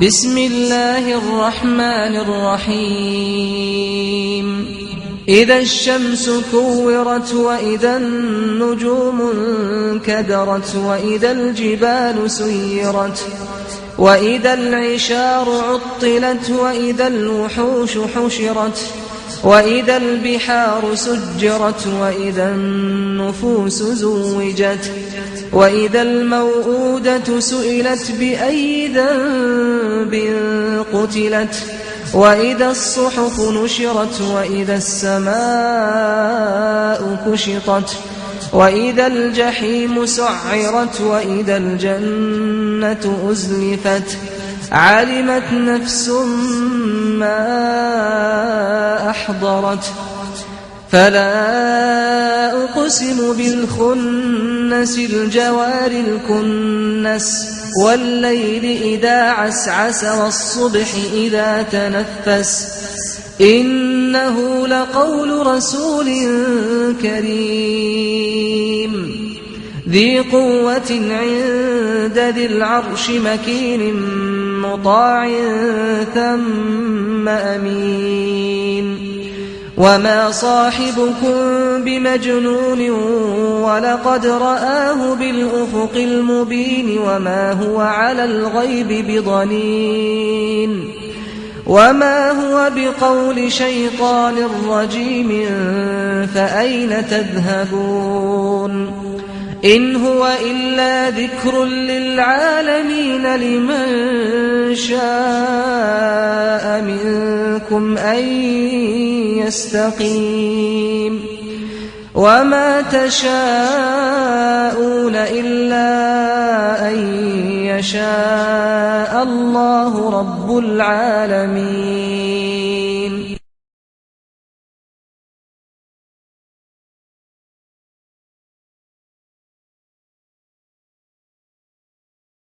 بسم الله الرحمن الرحيم إذا الشمس كورت وإذا النجوم انكدرت وإذا الجبال سيرت وإذا العشار عطلت وإذا الوحوش حشرت وإذا البحار سجرت وإذا النفوس زوجت وإذا الموءودة سئلت بأي ذنب قتلت وإذا الصحف نشرت وإذا السماء كشطت وإذا الجحيم سعرت وإذا الجنة أزلفت علمت نفس ما أحضرت فلا أقسم بالخنس الجوار الكنس والليل إذا عسعس والصبح إذا تنفس إنه لقول رسول كريم ذي قوة عند ذي العرش مكين مطاع ثم أمين وما صاحبكم بمجنون ولقد رآه بالأفق المبين وما هو على الغيب بضنين وما هو بقول شيطان رجيم فأين تذهبون إن هو إلا ذكر للعالمين لمن شاء منكم أن يستقيم وما تشاءون إلا أن يشاء الله رب العالمين.